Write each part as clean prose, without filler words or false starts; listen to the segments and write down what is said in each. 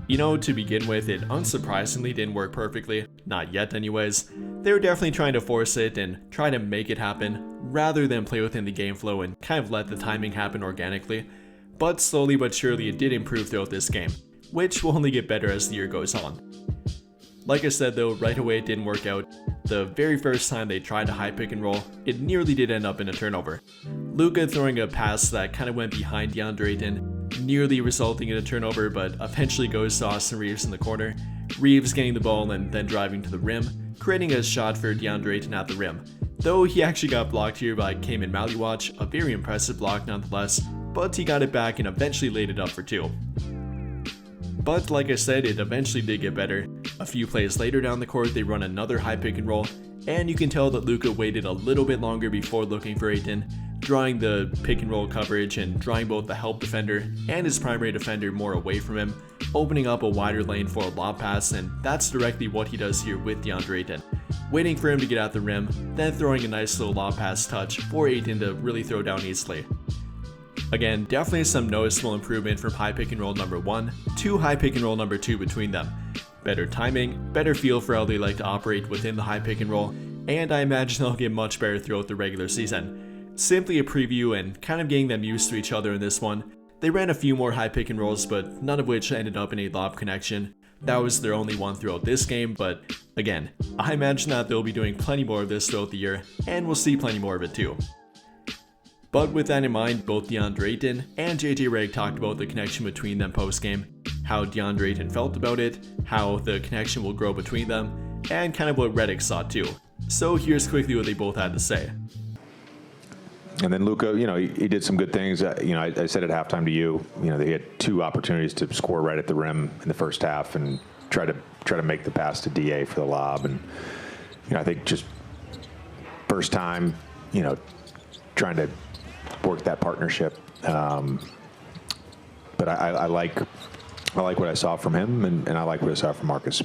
To begin with, it unsurprisingly didn't work perfectly, not yet anyways. They were definitely trying to force it and try to make it happen, rather than play within the game flow and kind of let the timing happen organically. But slowly but surely it did improve throughout this game, which will only get better as the year goes on. Like I said though, right away it didn't work out. The very first time they tried a high pick and roll, it nearly did end up in a turnover. Luka throwing a pass that kind of went behind DeAndre Ayton, nearly resulting in a turnover, but eventually goes to Austin Reaves in the corner. Reaves getting the ball and then driving to the rim, creating a shot for DeAndre Ayton at the rim. Though he actually got blocked here by Cayman Maliwatch, a very impressive block nonetheless, but he got it back and eventually laid it up for 2. But like I said, it eventually did get better. A few plays later down the court, they run another high pick and roll, and you can tell that Luka waited a little bit longer before looking for Ayton, drawing the pick and roll coverage and drawing both the help defender and his primary defender more away from him, opening up a wider lane for a lob pass, and that's directly what he does here with DeAndre Ayton. Waiting for him to get at the rim, then throwing a nice little lob pass touch for Ayton to really throw down easily. Again, definitely some noticeable improvement from high pick and roll number 1 to high pick and roll number 2 between them. Better timing, better feel for how they like to operate within the high pick and roll, and I imagine they'll get much better throughout the regular season. Simply a preview and kind of getting them used to each other in this one. They ran a few more high pick and rolls, but none of which ended up in a lob connection. That was their only one throughout this game, but again, I imagine that they'll be doing plenty more of this throughout the year, and we'll see plenty more of it too. But with that in mind, both DeAndre Ayton and JJ Redick talked about the connection between them post-game, how DeAndre Ayton felt about it, how the connection will grow between them, and kind of what Redick saw too. So here's quickly what they both had to say. And then Luka, he did some good things. I said at halftime to you, they had 2 opportunities to score right at the rim in the first half and try to make the pass to DA for the lob. And I think just first time, trying to work that partnership. But I like what I saw from him, and I like what I saw from Marcus.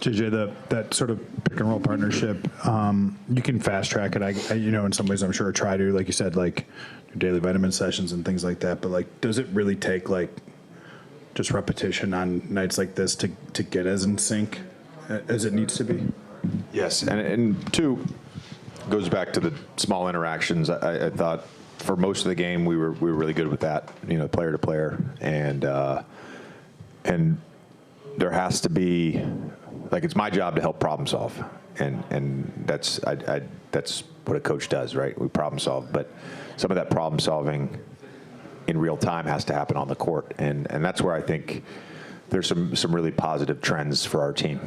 JJ, that sort of pick and roll partnership, you can fast track it. I in some ways, I'm sure try to, like you said, like your daily vitamin sessions and things like that. But like, does it really take like just repetition on nights like this to get as in sync as it needs to be? Yes, and 2 goes back to the small interactions. I thought for most of the game we were really good with that, player to player, and there has to be, like, it's my job to help problem solve, and that's what a coach does, right? We problem solve, but some of that problem solving in real time has to happen on the court, and that's where I think there's some really positive trends for our team.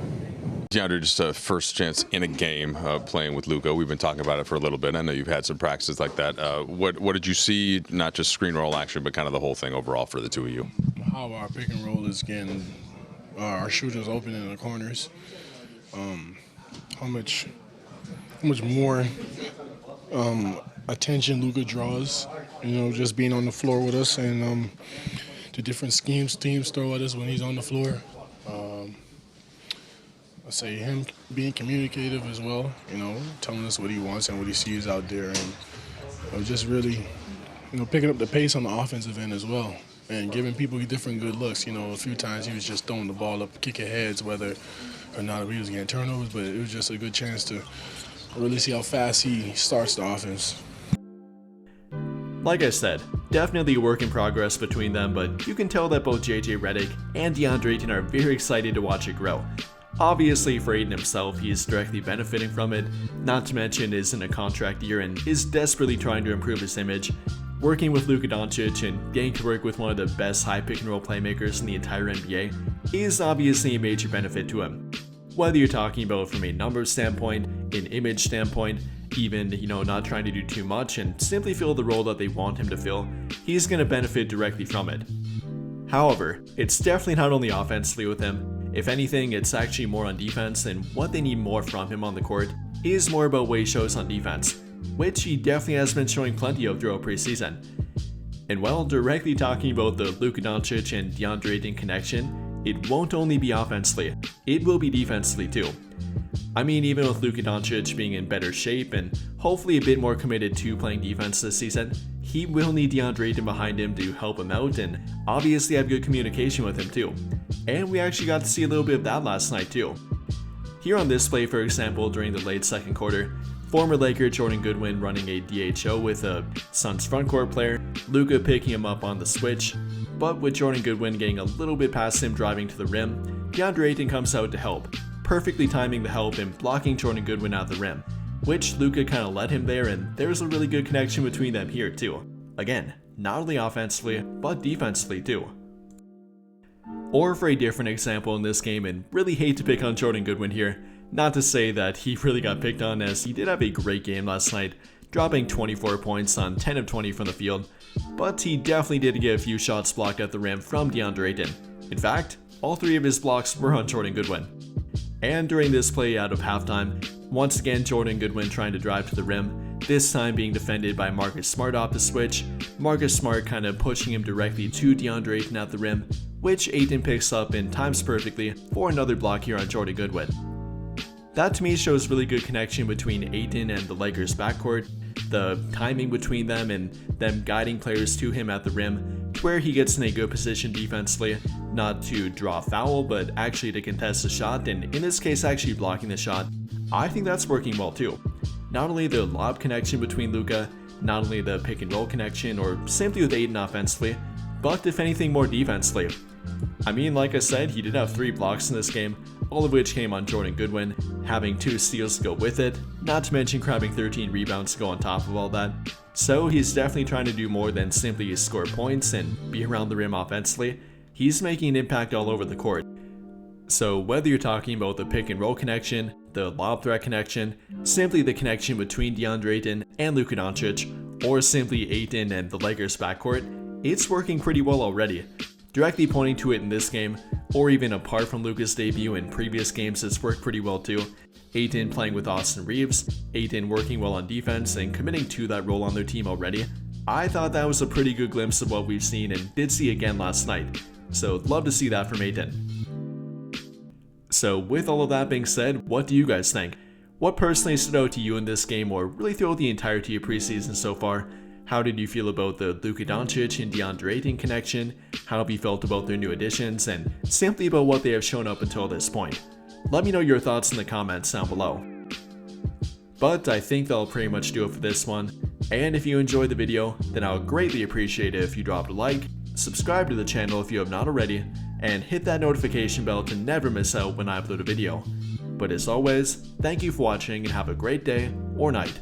DeAndre, just a first chance in a game playing with Luka. We've been talking about it for a little bit. I know you've had some practices like that. What did you see, not just screen roll action, but kind of the whole thing overall for the 2 of you? How our pick and roll is getting our shooters open in the corners. How much more attention Luka draws, just being on the floor with us, and the different schemes teams throw at us when he's on the floor. I say him being communicative as well, telling us what he wants and what he sees out there, and just really, picking up the pace on the offensive end as well, and giving people different good looks. A few times he was just throwing the ball up, kicking heads, whether or not he was getting turnovers, but it was just a good chance to really see how fast he starts the offense. Like I said, definitely a work in progress between them, but you can tell that both JJ Redick and DeAndre Ayton are very excited to watch it grow. Obviously for Ayton himself, he is directly benefiting from it, not to mention is in a contract year and is desperately trying to improve his image. Working with Luka Doncic and getting to work with one of the best high pick and roll playmakers in the entire NBA is obviously a major benefit to him. Whether you're talking about from a numbers standpoint, an image standpoint, even, not trying to do too much and simply fill the role that they want him to fill, he's going to benefit directly from it. However, it's definitely not only offensively with him. If anything, it's actually more on defense, and what they need more from him on the court is more about what he shows on defense, which he definitely has been showing plenty of throughout preseason. And while directly talking about the Luka Doncic and DeAndre Ayton connection, it won't only be offensively, it will be defensively too. I mean, even with Luka Doncic being in better shape and hopefully a bit more committed to playing defense this season, he will need DeAndre Ayton behind him to help him out and obviously have good communication with him too. And we actually got to see a little bit of that last night too. Here on this play, for example, during the late second quarter, former Laker Jordan Goodwin running a DHO with a Suns frontcourt player, Luka picking him up on the switch, but with Jordan Goodwin getting a little bit past him driving to the rim, DeAndre Ayton comes out to help, perfectly timing the help and blocking Jordan Goodwin out the rim, which Luka kind of led him there, and there's a really good connection between them here too. Again, not only offensively, but defensively too. Or for a different example in this game, and really hate to pick on Jordan Goodwin here, not to say that he really got picked on, as he did have a great game last night, dropping 24 points on 10 of 20 from the field, but he definitely did get a few shots blocked at the rim from DeAndre Ayton. In fact, all 3 of his blocks were on Jordan Goodwin. And during this play out of halftime, once again Jordan Goodwin trying to drive to the rim, this time being defended by Marcus Smart off the switch, Marcus Smart kind of pushing him directly to DeAndre Ayton at the rim, which Ayton picks up and times perfectly for another block here on Jordan Goodwin. That to me shows really good connection between Ayton and the Lakers backcourt, the timing between them and them guiding players to him at the rim, to where he gets in a good position defensively, not to draw a foul, but actually to contest the shot, and in this case actually blocking the shot. I think that's working well too. Not only the lob connection between Luka, not only the pick and roll connection or simply with Ayton offensively, but if anything more defensively. I mean, like I said, he did have 3 blocks in this game, all of which came on Jordan Goodwin, having 2 steals to go with it, not to mention grabbing 13 rebounds to go on top of all that. So he's definitely trying to do more than simply score points and be around the rim offensively. He's making an impact all over the court. So whether you're talking about the pick and roll connection, the lob threat connection, simply the connection between DeAndre Ayton and Luka Doncic, or simply Ayton and the Lakers backcourt, it's working pretty well already. Directly pointing to it in this game, or even apart from Luka's debut in previous games, it's worked pretty well too. Ayton playing with Austin Reeves, Ayton working well on defense and committing to that role on their team already. I thought that was a pretty good glimpse of what we've seen and did see again last night, so love to see that from Ayton. So with all of that being said, what do you guys think? What personally stood out to you in this game, or really throughout the entirety of preseason so far? How did you feel about the Luka Doncic and DeAndre Ayton connection? How have you felt about their new additions, and simply about what they have shown up until this point? Let me know your thoughts in the comments down below. But I think that'll pretty much do it for this one, and if you enjoyed the video, then I would greatly appreciate it if you dropped a like, subscribe to the channel if you have not already, and hit that notification bell to never miss out when I upload a video. But as always, thank you for watching and have a great day or night.